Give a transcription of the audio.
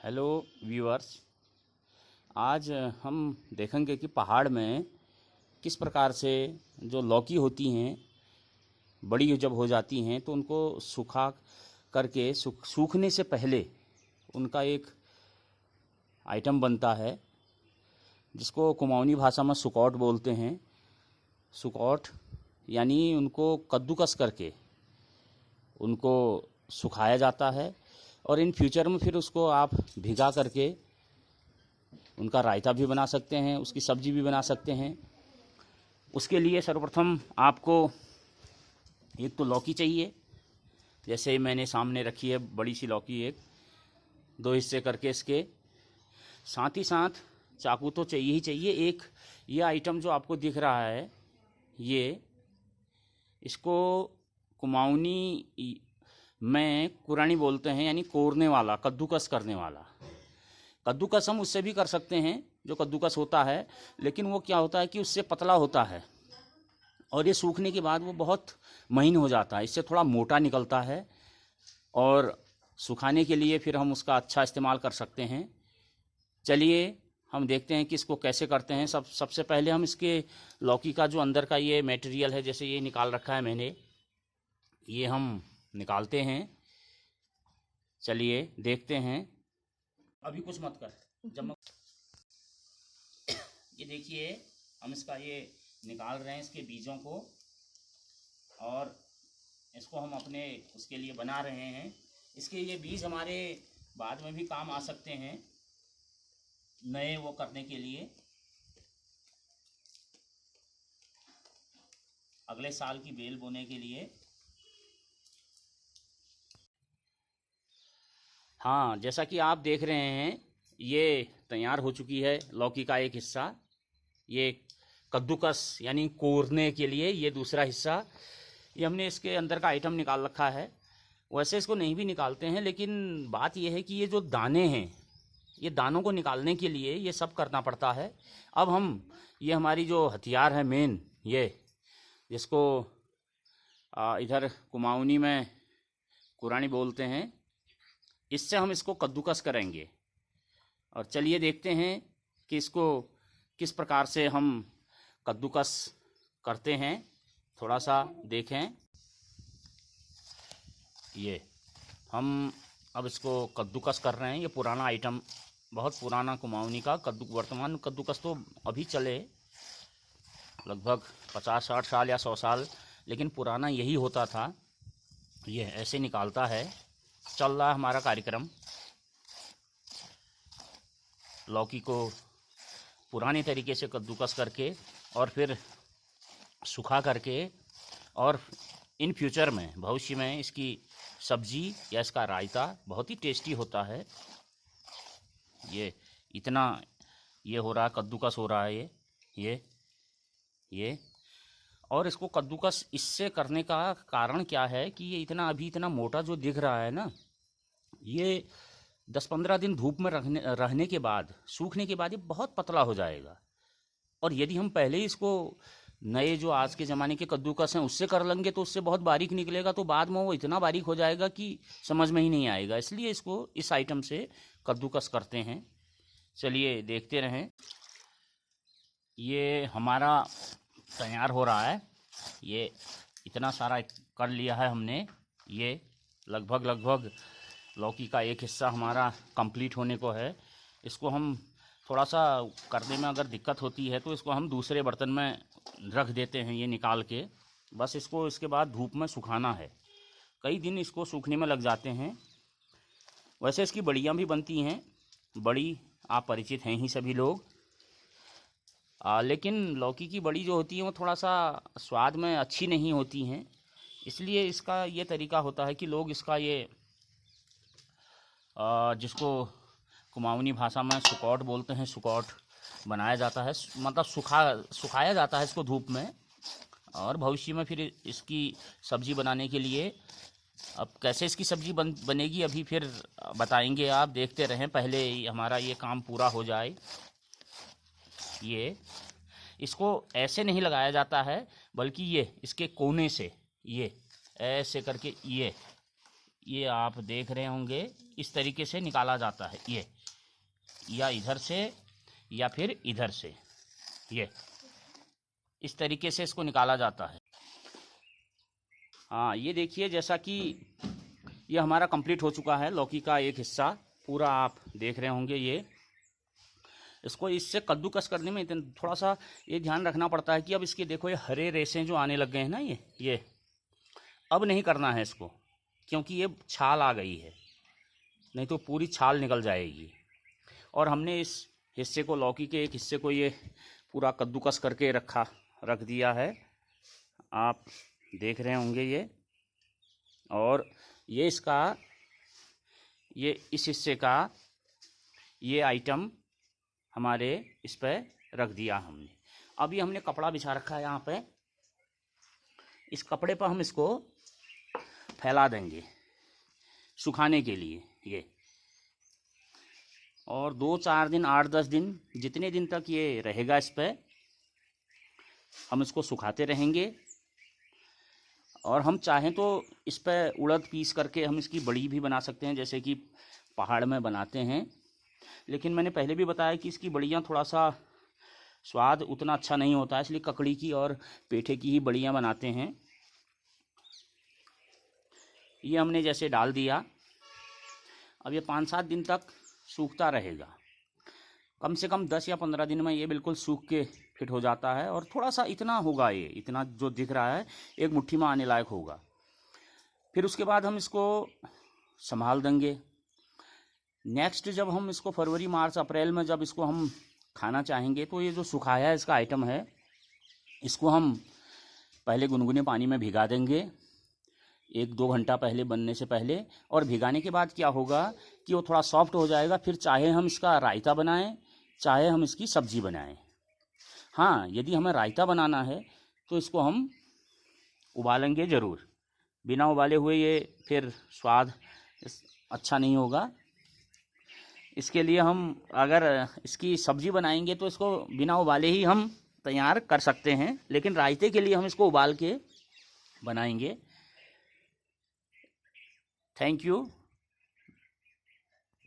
Hello viewers. आज हम देखेंगे कि पहाड़ में किस प्रकार से जो लौकी होती हैं बड़ी जब हो जाती हैं तो उनको सूखा करके सूखने से पहले उनका एक आइटम बनता है जिसको कुमाऊनी भाषा में सुकौट बोलते हैं। सुकौट यानी उनको कद्दूकस करके उनको सुखाया जाता है और इन फ्यूचर में फिर उसको आप भिगा करके उनका रायता भी बना सकते हैं, उसकी सब्जी भी बना सकते हैं। उसके लिए सर्वप्रथम आपको एक तो लौकी चाहिए, जैसे मैंने सामने रखी है बड़ी सी लौकी, एक दो हिस्से करके इसके। साथ ही साथ चाकू तो चाहिए ही चाहिए। एक ये आइटम जो आपको दिख रहा है इसको कुमाऊनी में कुरानी बोलते हैं, यानी कोरने वाला, कद्दूकस करने वाला। कद्दूकस हम उससे भी कर सकते हैं जो कद्दूकस होता है, लेकिन वो क्या होता है कि उससे पतला होता है और ये सूखने के बाद वो बहुत महीन हो जाता है, इससे थोड़ा मोटा निकलता है और सुखाने के लिए फिर हम उसका अच्छा इस्तेमाल कर सकते हैं। चलिए हम देखते हैं कि इसको कैसे करते हैं। सबसे पहले हम इसके लौकी का जो अंदर का ये मटेरियल है, जैसे ये निकाल रखा है मैंने, ये हम निकालते हैं। चलिए देखते हैं। अभी कुछ मत कर, जब ये देखिए हम इसका ये निकाल रहे हैं इसके बीजों को, और इसको हम अपने उसके लिए बना रहे हैं। इसके ये बीज हमारे बाद में भी काम आ सकते हैं, नए वो करने के लिए, अगले साल की बेल बोने के लिए। हाँ, जैसा कि आप देख रहे हैं ये तैयार हो चुकी है लौकी का एक हिस्सा। ये कद्दूकस यानी कोरने के लिए ये दूसरा हिस्सा, ये हमने इसके अंदर का आइटम निकाल रखा है। वैसे इसको नहीं भी निकालते हैं, लेकिन बात ये है कि ये जो दाने हैं, ये दानों को निकालने के लिए ये सब करना पड़ता है। अब हम ये हमारी जो हथियार है मेन, ये जिसको इधर कुमाऊनी में कुरानी बोलते हैं, इससे हम इसको कद्दूकस करेंगे। और चलिए देखते हैं कि इसको किस प्रकार से हम कद्दूकस करते हैं। थोड़ा सा देखें, ये हम अब इसको कद्दूकस कर रहे हैं। ये पुराना आइटम, बहुत पुराना कुमाऊनी का वर्तमान कद्दूकस तो अभी चले लगभग 50-60 साल या 100 साल, लेकिन पुराना यही होता था। ये ऐसे निकालता है। चल रहा है हमारा कार्यक्रम लौकी को पुराने तरीके से कद्दूकस करके और फिर सुखा करके, और इन फ्यूचर में, भविष्य में इसकी सब्जी या इसका रायता बहुत ही टेस्टी होता है। ये इतना ये हो रहा है, कद्दूकस हो रहा है ये और इसको कद्दूकस इससे करने का कारण क्या है कि ये इतना मोटा जो दिख रहा है ना, ये 10-15 दिन धूप में रहने के बाद, सूखने के बाद ये बहुत पतला हो जाएगा। और यदि हम पहले ही इसको नए जो आज के ज़माने के कद्दूकस हैं उससे कर लेंगे तो उससे बहुत बारीक निकलेगा, तो बाद में वो इतना बारीक हो जाएगा कि समझ में ही नहीं आएगा। इसलिए इसको इस आइटम से कद्दूकस करते हैं। चलिए देखते रहें। ये हमारा तैयार हो रहा है। ये इतना सारा कर लिया है हमने। ये लगभग लौकी का एक हिस्सा हमारा कंप्लीट होने को है। इसको हम थोड़ा सा करने में अगर दिक्कत होती है तो इसको हम दूसरे बर्तन में रख देते हैं, ये निकाल के। बस इसको इसके बाद धूप में सुखाना है। कई दिन इसको सूखने में लग जाते हैं। वैसे इसकी बड़ियाँ भी बनती हैं। बड़ी आप परिचित हैं ही सभी लोग। लेकिन लौकी की बड़ी जो होती है वो थोड़ा सा स्वाद में अच्छी नहीं होती हैं। इसलिए इसका ये तरीका होता है कि लोग इसका ये जिसको कुमाऊनी भाषा में सुकौट बोलते हैं, सुकौट बनाया जाता है, मतलब सुखाया जाता है इसको धूप में। और भविष्य में फिर इसकी सब्ज़ी बनाने के लिए, अब कैसे इसकी सब्ज़ी बनेगी अभी फिर बताएंगे, आप देखते रहें। पहले हमारा ये काम पूरा हो जाए। ये इसको ऐसे नहीं लगाया जाता है, बल्कि ये इसके कोने से ये ऐसे करके ये आप देख रहे होंगे इस तरीके से निकाला जाता है, ये या इधर से या फिर इधर से, ये इस तरीके से इसको निकाला जाता है। हाँ, ये देखिए जैसा कि ये हमारा कंप्लीट हो चुका है, लौकी का एक हिस्सा पूरा आप देख रहे होंगे। ये इसको इससे कद्दूकस करने में थोड़ा सा ये ध्यान रखना पड़ता है कि अब इसके देखो ये हरे रेशे जो आने लग गए हैं ना, ये अब नहीं करना है इसको, क्योंकि ये छाल आ गई है, नहीं तो पूरी छाल निकल जाएगी। और हमने इस हिस्से को, लौकी के एक हिस्से को ये पूरा कद्दूकस करके रख दिया है, आप देख रहे होंगे ये। और ये इसका, ये इस हिस्से का ये आइटम हमारे इस पर रख दिया हमने। अब ये हमने कपड़ा बिछा रखा है यहाँ पे, इस कपड़े पर हम इसको फैला देंगे सुखाने के लिए ये। और 2-4 दिन, 8-10 दिन, जितने दिन तक ये रहेगा इस पर हम इसको सुखाते रहेंगे। और हम चाहें तो इस पर उड़द पीस करके हम इसकी बड़ी भी बना सकते हैं, जैसे कि पहाड़ में बनाते हैं। लेकिन मैंने पहले भी बताया कि इसकी बड़ियाँ थोड़ा सा स्वाद उतना अच्छा नहीं होता है, इसलिए ककड़ी की और पेठे की ही बड़ियाँ बनाते हैं। ये हमने जैसे डाल दिया, अब ये 5-7 दिन तक सूखता रहेगा। कम से कम 10 या 15 दिन में ये बिल्कुल सूख के फिट हो जाता है। और थोड़ा सा इतना होगा, ये इतना जो दिख रहा है एक मुट्ठी में आने लायक होगा। फिर उसके बाद हम इसको संभाल देंगे। नेक्स्ट जब हम इसको फरवरी, मार्च, अप्रैल में जब इसको हम खाना चाहेंगे, तो ये जो सुखाया इसका आइटम है, इसको हम पहले गुनगुने पानी में भिगा देंगे 1-2 घंटा पहले, बनने से पहले। और भिगाने के बाद क्या होगा कि वो थोड़ा सॉफ्ट हो जाएगा। फिर चाहे हम इसका रायता बनाएं, चाहे हम इसकी सब्जी बनाएं। हाँ, यदि हमें रायता बनाना है तो इसको हम उबालेंगे ज़रूर, बिना उबाले हुए ये फिर स्वाद अच्छा नहीं होगा। इसके लिए हम अगर इसकी सब्जी बनाएंगे तो इसको बिना उबाले ही हम तैयार कर सकते हैं, लेकिन रायते के लिए हम इसको उबाल के बनाएंगे। Thank you.